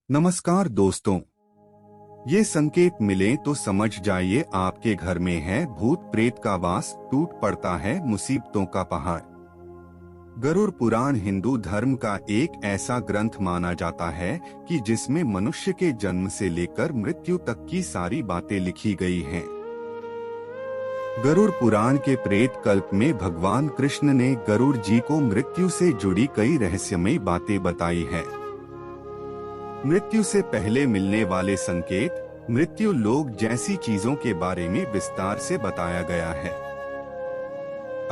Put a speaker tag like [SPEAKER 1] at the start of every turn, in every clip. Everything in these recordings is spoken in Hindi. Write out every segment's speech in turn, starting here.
[SPEAKER 1] नमस्कार दोस्तों। ये संकेत मिले तो समझ जाइए आपके घर में है भूत प्रेत का वास, टूट पड़ता है मुसीबतों का पहाड़। गरुड़ पुराण हिंदू धर्म का एक ऐसा ग्रंथ माना जाता है कि जिसमें मनुष्य के जन्म से लेकर मृत्यु तक की सारी बातें लिखी गई हैं। गरुड़ पुराण के प्रेत कल्प में भगवान कृष्ण ने गरुड़ जी को मृत्यु से जुड़ी कई रहस्यमयी बातें बताई है। मृत्यु से पहले मिलने वाले संकेत, मृत्यु लोक जैसी चीजों के बारे में विस्तार से बताया गया है।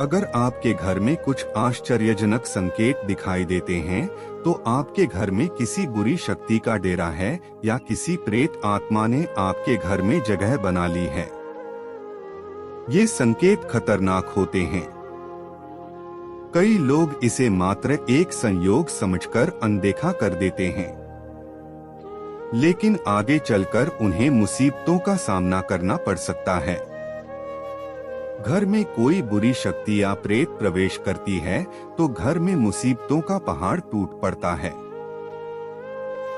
[SPEAKER 1] अगर आपके घर में कुछ आश्चर्यजनक संकेत दिखाई देते हैं, तो आपके घर में किसी बुरी शक्ति का डेरा है या किसी प्रेत आत्मा ने आपके घर में जगह बना ली है। ये संकेत खतरनाक होते हैं। कई लोग इसे मात्र एक संयोग समझकर अनदेखा कर देते हैं, लेकिन आगे चलकर उन्हें मुसीबतों का सामना करना पड़ सकता है। घर में कोई बुरी शक्ति या प्रेत प्रवेश करती है तो घर में मुसीबतों का पहाड़ टूट पड़ता है।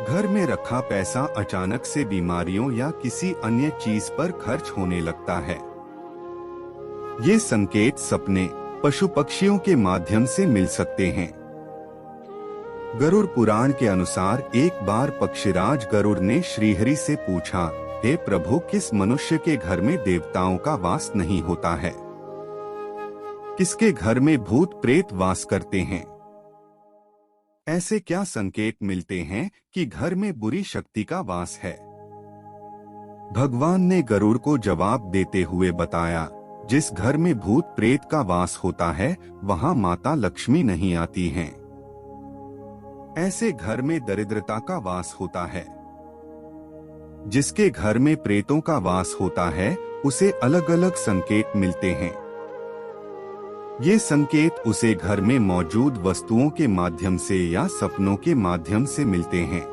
[SPEAKER 1] घर में रखा पैसा अचानक से बीमारियों या किसी अन्य चीज पर खर्च होने लगता है। ये संकेत सपने, पशु पक्षियों के माध्यम से मिल सकते हैं। गरुड़ पुराण के अनुसार एक बार पक्षीराज गरुड़ ने श्रीहरि से पूछा, हे प्रभु, किस मनुष्य के घर में देवताओं का वास नहीं होता है? किसके घर में भूत प्रेत वास करते हैं? ऐसे क्या संकेत मिलते हैं कि घर में बुरी शक्ति का वास है? भगवान ने गरुड़ को जवाब देते हुए बताया, जिस घर में भूत प्रेत का वास होता है वहां माता लक्ष्मी नहीं आती हैं। ऐसे घर में दरिद्रता का वास होता है। जिसके घर में प्रेतों का वास होता है उसे अलग अलग संकेत मिलते हैं। ये संकेत उसे घर में मौजूद वस्तुओं के माध्यम से या सपनों के माध्यम से मिलते हैं।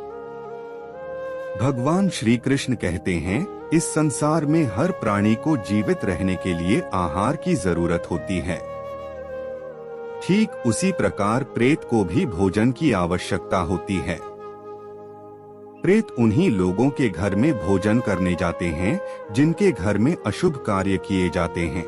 [SPEAKER 1] भगवान श्री कृष्ण कहते हैं, इस संसार में हर प्राणी को जीवित रहने के लिए आहार की जरूरत होती है। ठीक उसी प्रकार प्रेत को भी भोजन की आवश्यकता होती है। प्रेत उन्हीं लोगों के घर में भोजन करने जाते हैं जिनके घर में अशुभ कार्य किए जाते हैं।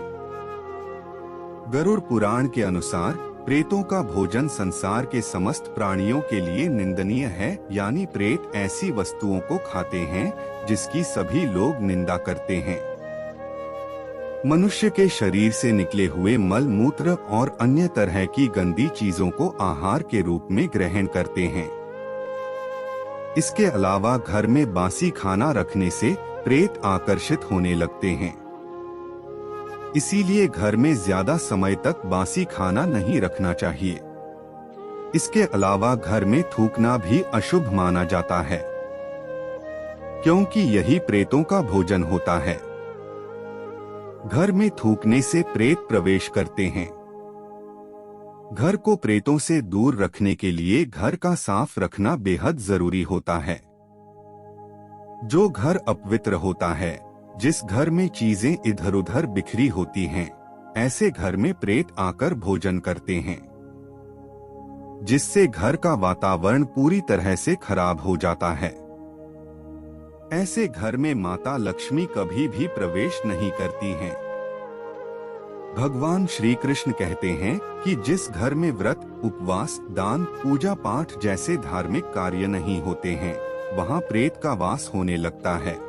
[SPEAKER 1] गरुड़ पुराण के अनुसार प्रेतों का भोजन संसार के समस्त प्राणियों के लिए निंदनीय है, यानी प्रेत ऐसी वस्तुओं को खाते हैं जिसकी सभी लोग निंदा करते हैं। मनुष्य के शरीर से निकले हुए मल मूत्र और अन्य तरह की गंदी चीजों को आहार के रूप में ग्रहण करते हैं। इसके अलावा घर में बासी खाना रखने से प्रेत आकर्षित होने लगते हैं। इसीलिए घर में ज्यादा समय तक बासी खाना नहीं रखना चाहिए। इसके अलावा घर में थूकना भी अशुभ माना जाता है, क्योंकि यही प्रेतों का भोजन होता है। घर में थूकने से प्रेत प्रवेश करते हैं। घर को प्रेतों से दूर रखने के लिए घर का साफ रखना बेहद जरूरी होता है। जो घर अपवित्र होता है, जिस घर में चीजें इधर उधर बिखरी होती हैं, ऐसे घर में प्रेत आकर भोजन करते हैं, जिससे घर का वातावरण पूरी तरह से खराब हो जाता है। ऐसे घर में माता लक्ष्मी कभी भी प्रवेश नहीं करती हैं। भगवान श्री कृष्ण कहते हैं कि जिस घर में व्रत, उपवास, दान, पूजा पाठ जैसे धार्मिक कार्य नहीं होते हैं, वहां प्रेत का वास होने लगता है।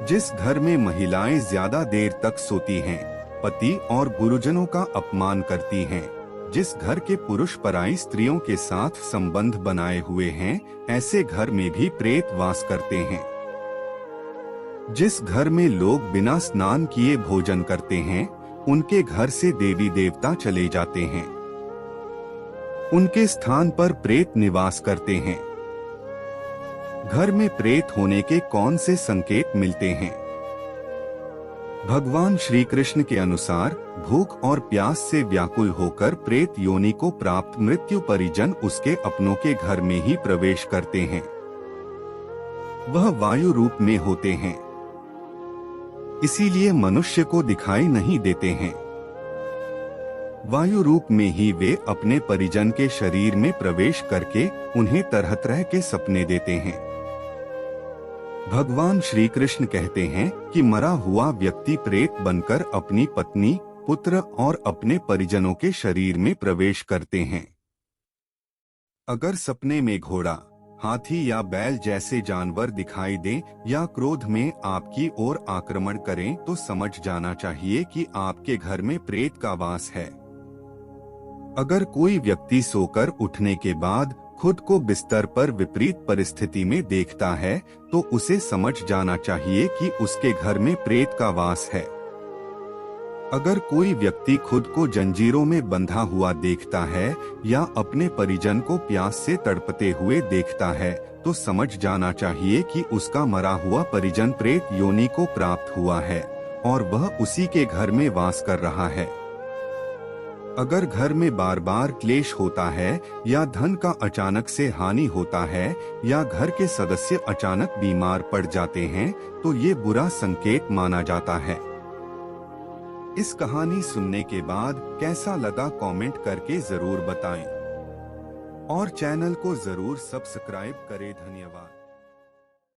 [SPEAKER 1] जिस घर में महिलाएं ज्यादा देर तक सोती हैं, पति और गुरुजनों का अपमान करती हैं, जिस घर के पुरुष पराई स्त्रियों के साथ संबंध बनाए हुए हैं, ऐसे घर में भी प्रेत वास करते हैं। जिस घर में लोग बिना स्नान किए भोजन करते हैं, उनके घर से देवी देवता चले जाते हैं। उनके स्थान पर प्रेत निवास करते हैं। घर में प्रेत होने के कौन से संकेत मिलते हैं? भगवान श्री कृष्ण के अनुसार भूख और प्यास से व्याकुल होकर प्रेत योनि को प्राप्त मृत्यु परिजन उसके अपनों के घर में ही प्रवेश करते हैं। वह वायु रूप में होते हैं, इसीलिए मनुष्य को दिखाई नहीं देते हैं। वायु रूप में ही वे अपने परिजन के शरीर में प्रवेश करके उन्हें तरह तरह के सपने देते हैं। भगवान श्री कृष्ण कहते हैं कि मरा हुआ व्यक्ति प्रेत बनकर अपनी पत्नी, पुत्र और अपने परिजनों के शरीर में प्रवेश करते हैं। अगर सपने में घोड़ा, हाथी या बैल जैसे जानवर दिखाई दें या क्रोध में आपकी ओर आक्रमण करें तो समझ जाना चाहिए कि आपके घर में प्रेत का वास है। अगर कोई व्यक्ति सोकर उठने के बाद खुद को बिस्तर पर विपरीत परिस्थिति में देखता है तो उसे समझ जाना चाहिए कि उसके घर में प्रेत का वास है। अगर कोई व्यक्ति खुद को जंजीरों में बंधा हुआ देखता है या अपने परिजन को प्यास से तड़पते हुए देखता है तो समझ जाना चाहिए कि उसका मरा हुआ परिजन प्रेत योनि को प्राप्त हुआ है और वह उसी के घर में वास कर रहा है। अगर घर में बार बार क्लेश होता है या धन का अचानक से हानि होता है या घर के सदस्य अचानक बीमार पड़ जाते हैं तो ये बुरा संकेत माना जाता है। इस कहानी सुनने के बाद कैसा लगा कमेंट करके जरूर बताएं और चैनल को जरूर सब्सक्राइब करें। धन्यवाद।